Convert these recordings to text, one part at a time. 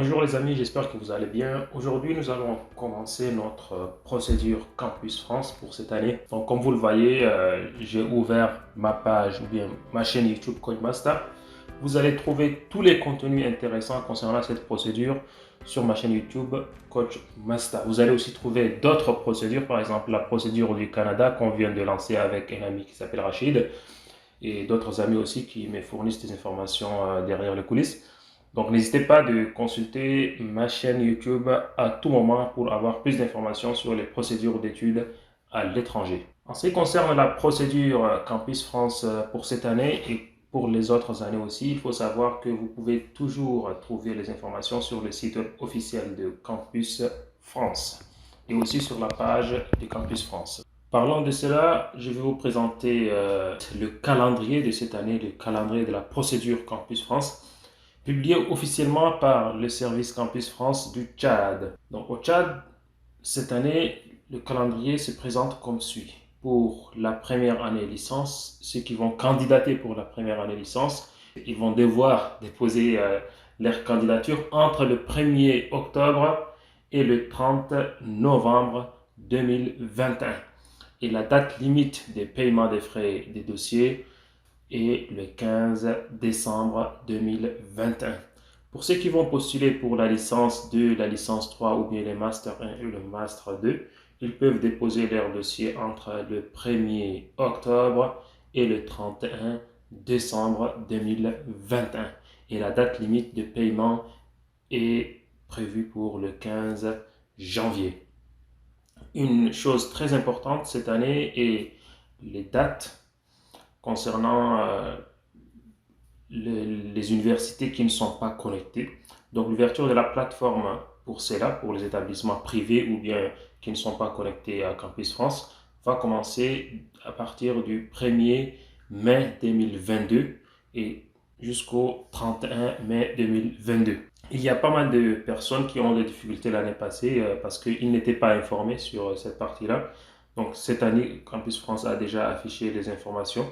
Bonjour les amis, j'espère que vous allez bien. Aujourd'hui, nous allons commencer notre procédure Campus France pour cette année. Donc, comme vous le voyez, j'ai ouvert ma page ou bien ma chaîne YouTube Codemaster. Vous allez trouver tous les contenus intéressants concernant cette procédure sur ma chaîne YouTube Coach Master. Vous allez aussi trouver d'autres procédures, par exemple la procédure du Canada qu'on vient de lancer avec un ami qui s'appelle Rachid et d'autres amis aussi qui me fournissent des informations derrière les coulisses. Donc n'hésitez pas de consulter ma chaîne YouTube à tout moment pour avoir plus d'informations sur les procédures d'études à l'étranger. En ce qui concerne la procédure Campus France pour cette année et pour les autres années aussi, il faut savoir que vous pouvez toujours trouver les informations sur le site web officiel de Campus France et aussi sur la page de Campus France. Parlant de cela, je vais vous présenter le calendrier de cette année, le calendrier de la procédure Campus France, publié officiellement par le service Campus France du Tchad. Donc au Tchad, cette année, le calendrier se présente comme suit. Pour la première année licence, ceux qui vont candidater pour la première année licence, ils vont devoir déposer leur candidature entre le 1er octobre et le 30 novembre 2021. Et la date limite des paiements des frais des dossiers est le 15 décembre 2021. Pour ceux qui vont postuler pour la licence 2, la licence 3 ou bien les Master 1 et le Master 2, ils peuvent déposer leur dossier entre le 1er octobre et le 31 décembre 2021. Et la date limite de paiement est prévue pour le 15 janvier. Une chose très importante cette année est les dates concernant les universités qui ne sont pas connectées. Donc l'ouverture de la plateforme pour cela, pour les établissements privés ou bien qui ne sont pas connectés à Campus France, va commencer à partir du 1er mai 2022 et jusqu'au 31 mai 2022. Il y a pas mal de personnes qui ont des difficultés l'année passée parce qu'ils n'étaient pas informés sur cette partie-là. Donc cette année, Campus France a déjà affiché les informations.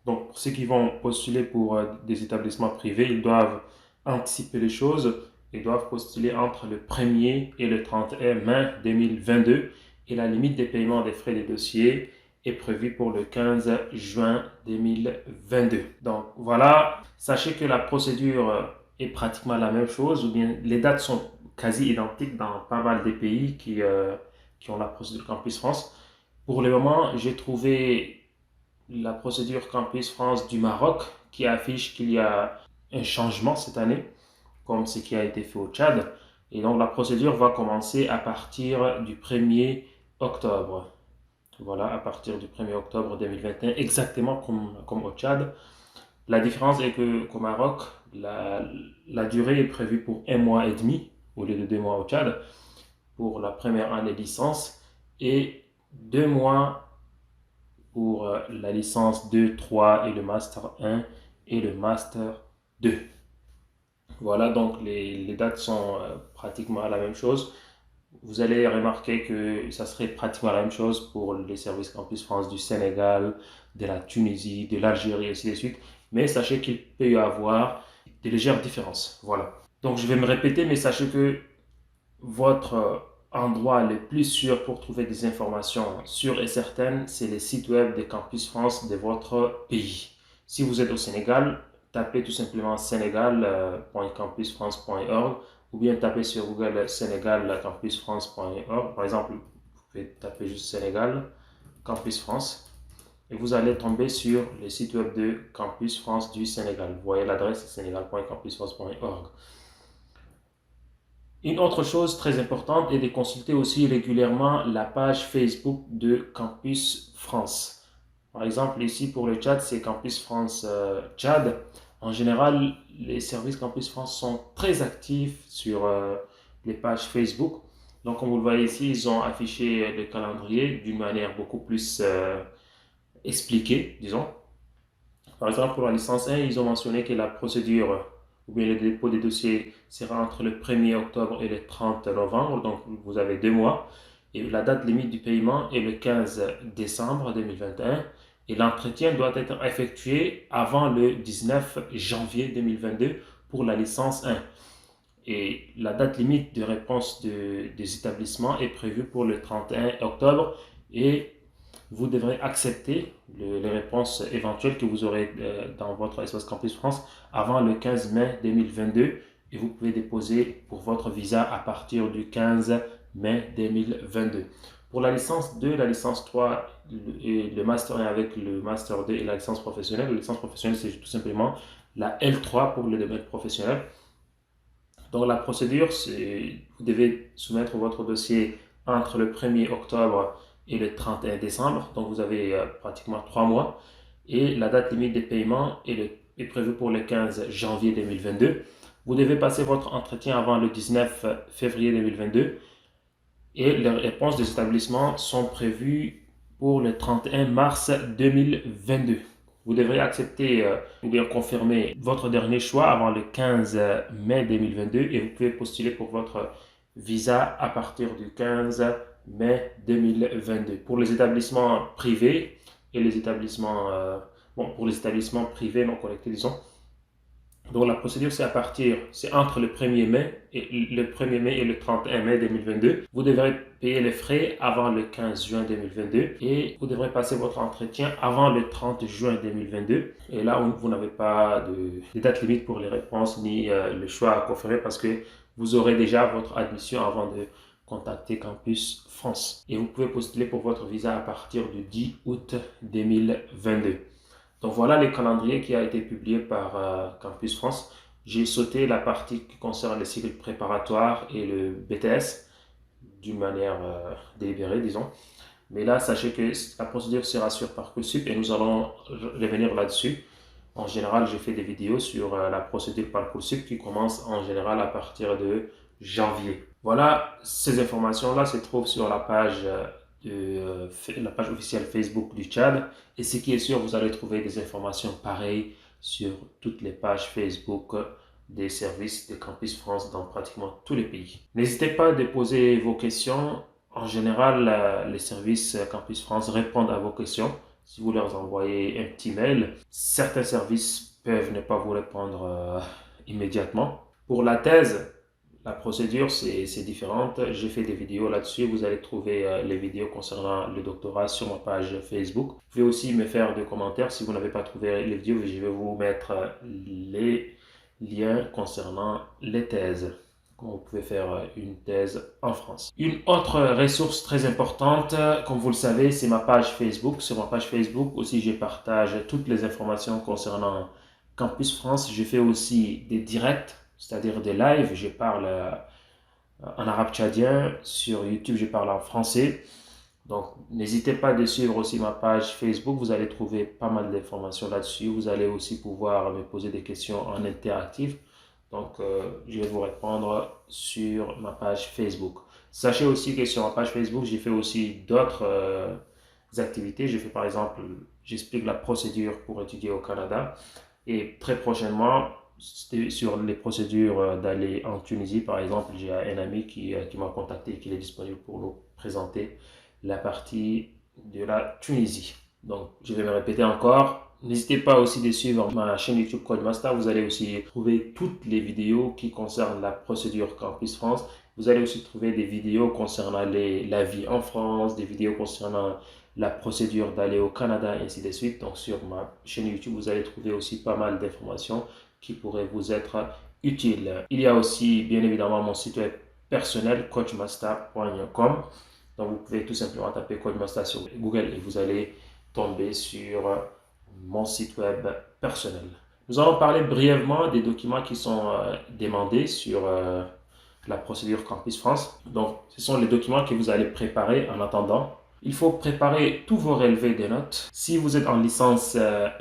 Donc pour ceux qui vont postuler pour des établissements privés, ils doivent anticiper les choses. Ils doivent postuler entre le 1er et le 31 mai 2022 et la limite des paiements des frais des dossiers est prévue pour le 15 juin 2022. Donc voilà, sachez que la procédure est pratiquement la même chose, ou bien les dates sont quasi identiques dans pas mal des pays qui ont la procédure Campus France. Pour le moment, j'ai trouvé la procédure Campus France du Maroc qui affiche qu'il y a un changement cette année, comme ce qui a été fait au Tchad. Et donc la procédure va commencer à partir du 1er octobre. Voilà, à partir du 1er octobre 2021, exactement comme au Tchad. La différence est qu'au Maroc, la durée est prévue pour 1 mois et demi au lieu de 2 mois au Tchad pour la première année licence et 2 mois pour la licence 2, 3 et le Master 1 et le Master 2. Voilà, donc les dates sont pratiquement la même chose. Vous allez remarquer que ça serait pratiquement la même chose pour les services Campus France du Sénégal, de la Tunisie, de l'Algérie et ainsi de suite. Mais sachez qu'il peut y avoir des légères différences. Voilà. Donc je vais me répéter, mais sachez que votre endroit le plus sûr pour trouver des informations sûres et certaines, c'est les sites web des Campus France de votre pays. Si vous êtes au Sénégal, tapez tout simplement sénégal.campusfrance.org ou bien tapez sur Google Sénégal campusfrance.org. Par exemple, vous pouvez taper juste Sénégal Campus France et vous allez tomber sur le site web de Campus France du Sénégal. Vous voyez l'adresse sénégal.campusfrance.org. Une autre chose très importante est de consulter aussi régulièrement la page Facebook de Campus France. Par exemple, ici pour le Tchad, c'est Campus France Tchad. En général, les services Campus France sont très actifs sur les pages Facebook. Donc, comme vous le voyez ici, ils ont affiché le calendrier d'une manière beaucoup plus expliquée, disons. Par exemple, pour la licence 1, ils ont mentionné que la procédure ou bien le dépôt des dossiers sera entre le 1er octobre et le 30 novembre, donc vous avez 2 mois. Et la date limite du paiement est le 15 décembre 2021 et l'entretien doit être effectué avant le 19 janvier 2022 pour la licence 1. Et la date limite de réponse des établissements est prévue pour le 31 octobre et vous devrez accepter les réponses éventuelles que vous aurez dans votre espace Campus France avant le 15 mai 2022 et vous pouvez déposer pour votre visa à partir du 15 mai 2022. Pour la licence 2, la licence 3 et le master 1 avec le master 2 et la licence professionnelle. La licence professionnelle, c'est tout simplement la L3 pour le domaine professionnel. Donc la procédure, c'est vous devez soumettre votre dossier entre le 1er octobre et le 31 décembre. Donc vous avez pratiquement 3 mois. Et la date limite des paiements est prévue pour le 15 janvier 2022. Vous devez passer votre entretien avant le 19 février 2022. Et les réponses des établissements sont prévues pour le 31 mars 2022. Vous devrez accepter ou bien confirmer votre dernier choix avant le 15 mai 2022 et vous pouvez postuler pour votre visa à partir du 15 mai 2022. Pour les établissements privés et les établissements, pour les établissements privés non connectés, disons, donc la procédure c'est entre le 1er mai et le 31 mai 2022. Vous devrez payer les frais avant le 15 juin 2022 et vous devrez passer votre entretien avant le 30 juin 2022. Et là, vous n'avez pas de date limite pour les réponses ni le choix à confirmer parce que vous aurez déjà votre admission avant de contacter Campus France. Et vous pouvez postuler pour votre visa à partir du 10 août 2022. Donc voilà le calendrier qui a été publié par Campus France. J'ai sauté la partie qui concerne les cycles préparatoires et le BTS d'une manière délibérée, disons. Mais là, sachez que la procédure sera sur Parcoursup et nous allons revenir là-dessus. En général, j'ai fait des vidéos sur la procédure Parcoursup qui commence en général à partir de janvier. Voilà, ces informations-là se trouvent sur la page la page officielle Facebook du Tchad. Et ce qui est sûr, vous allez trouver des informations pareilles sur toutes les pages Facebook des services de Campus France dans pratiquement tous les pays. N'hésitez pas à déposer vos questions. En général, les services Campus France répondent à vos questions. Si vous leur envoyez un petit mail, certains services peuvent ne pas vous répondre immédiatement. Pour la thèse, la procédure, c'est différente. J'ai fait des vidéos là-dessus. Vous allez trouver les vidéos concernant le doctorat sur ma page Facebook. Vous pouvez aussi me faire des commentaires si vous n'avez pas trouvé les vidéos. Je vais vous mettre les liens concernant les thèses. Comment vous pouvez faire une thèse en France. Une autre ressource très importante, comme vous le savez, c'est ma page Facebook. Sur ma page Facebook aussi, je partage toutes les informations concernant Campus France. Je fais aussi des directs, c'est-à-dire des lives. Je parle en arabe tchadien. Sur YouTube, je parle en français. Donc, n'hésitez pas à suivre aussi ma page Facebook. Vous allez trouver pas mal d'informations là-dessus. Vous allez aussi pouvoir me poser des questions en interactif. Donc, je vais vous répondre sur ma page Facebook. Sachez aussi que sur ma page Facebook, j'ai fait aussi d'autres activités. J'ai fait par exemple, j'explique la procédure pour étudier au Canada. Et très prochainement, sur les procédures d'aller en Tunisie, par exemple, j'ai un ami qui m'a contacté et qui est disponible pour nous présenter la partie de la Tunisie. Donc, je vais me répéter encore. N'hésitez pas aussi de suivre ma chaîne YouTube Codemaster. Vous allez aussi trouver toutes les vidéos qui concernent la procédure Campus France. Vous allez aussi trouver des vidéos concernant la vie en France, des vidéos concernant la procédure d'aller au Canada, et ainsi de suite. Donc, sur ma chaîne YouTube, vous allez trouver aussi pas mal d'informations qui pourraient vous être utiles. Il y a aussi, bien évidemment, mon site web personnel, coachmaster.com. Donc, vous pouvez tout simplement taper Codemaster sur Google et vous allez tomber sur mon site web personnel. Nous allons parler brièvement des documents qui sont demandés sur la procédure Campus France. Donc, ce sont les documents que vous allez préparer en attendant. Il faut préparer tous vos relevés de notes. Si vous êtes en licence 1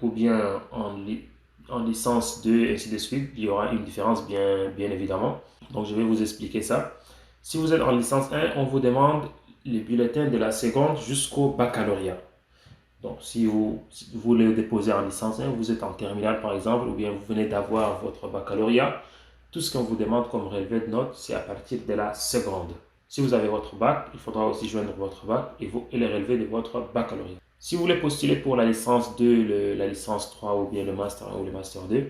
ou bien en licence 2 et ainsi de suite, il y aura une différence bien évidemment. Donc, je vais vous expliquer ça. Si vous êtes en licence 1, on vous demande les bulletins de la seconde jusqu'au baccalauréat. Donc, si vous voulez déposer en licence 1, vous êtes en terminale par exemple, ou bien vous venez d'avoir votre baccalauréat, tout ce qu'on vous demande comme relevé de notes, c'est à partir de la seconde. Si vous avez votre bac, il faudra aussi joindre votre bac et les relevés de votre baccalauréat. Si vous voulez postuler pour la licence 2, la licence 3 ou bien le master 1 ou le master 2,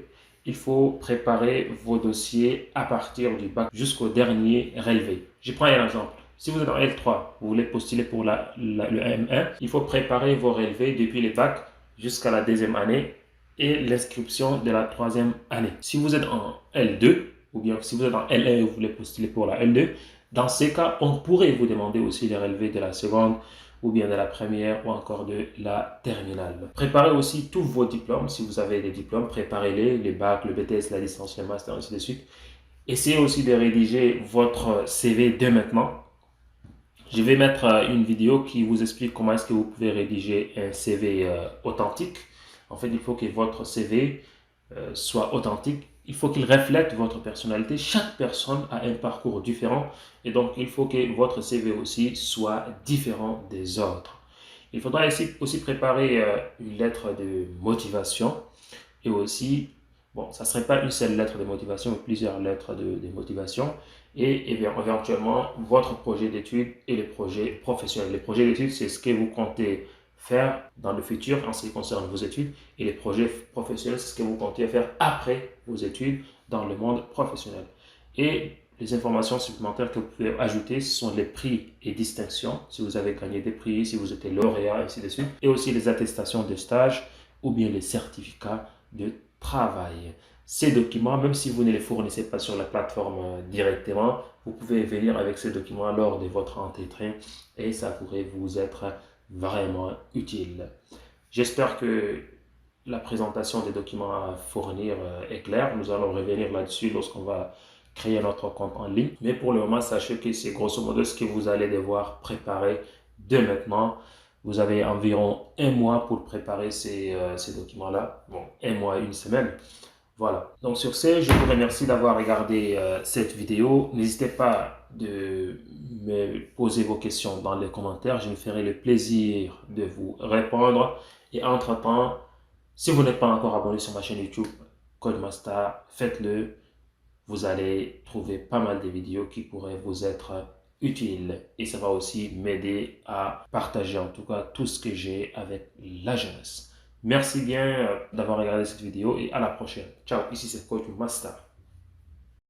il faut préparer vos dossiers à partir du bac jusqu'au dernier relevé. Je prends un exemple. Si vous êtes en L3, vous voulez postuler pour le M1, il faut préparer vos relevés depuis le bac jusqu'à la deuxième année et l'inscription de la troisième année. Si vous êtes en L2, ou bien si vous êtes en L1 et vous voulez postuler pour la L2, dans ces cas, on pourrait vous demander aussi les relevés de la seconde, ou bien de la première, ou encore de la terminale. Préparez aussi tous vos diplômes. Si vous avez des diplômes, préparez-les, les bacs, le BTS, la licence, le master, ainsi de suite. Essayez aussi de rédiger votre CV dès maintenant. Je vais mettre une vidéo qui vous explique comment est-ce que vous pouvez rédiger un CV authentique. En fait, il faut que votre CV soit authentique. Il faut qu'il reflète votre personnalité. Chaque personne a un parcours différent et donc il faut que votre CV aussi soit différent des autres. Il faudra aussi préparer une lettre de motivation et aussi, bon, ça ne serait pas une seule lettre de motivation, mais plusieurs lettres de motivation et éventuellement votre projet d'études et les projets professionnels. Les projets d'études, c'est ce que vous comptez faire dans le futur en ce qui concerne vos études et les projets professionnels, c'est ce que vous comptez faire après vos études dans le monde professionnel. Et les informations supplémentaires que vous pouvez ajouter, ce sont les prix et distinctions, si vous avez gagné des prix, si vous êtes lauréat, ainsi de suite, et aussi les attestations de stage ou bien les certificats de travail. Ces documents, même si vous ne les fournissez pas sur la plateforme directement, vous pouvez venir avec ces documents lors de votre entretien et ça pourrait vous être vraiment utile. J'espère que la présentation des documents à fournir est claire. Nous allons revenir là-dessus lorsqu'on va créer notre compte en ligne. Mais pour le moment, sachez que c'est grosso modo ce que vous allez devoir préparer dès maintenant. Vous avez environ un mois pour préparer ces documents-là. Bon, un mois, une semaine. Voilà. Donc sur ce, je vous remercie d'avoir regardé cette vidéo. N'hésitez pas de me poser vos questions dans les commentaires. Je me ferai le plaisir de vous répondre. Et entre-temps, si vous n'êtes pas encore abonné sur ma chaîne YouTube Codemaster, faites-le. Vous allez trouver pas mal de vidéos qui pourraient vous être utiles. Et ça va aussi m'aider à partager en tout cas tout ce que j'ai avec la jeunesse. Merci bien d'avoir regardé cette vidéo et à la prochaine. Ciao, ici c'est Coach Master.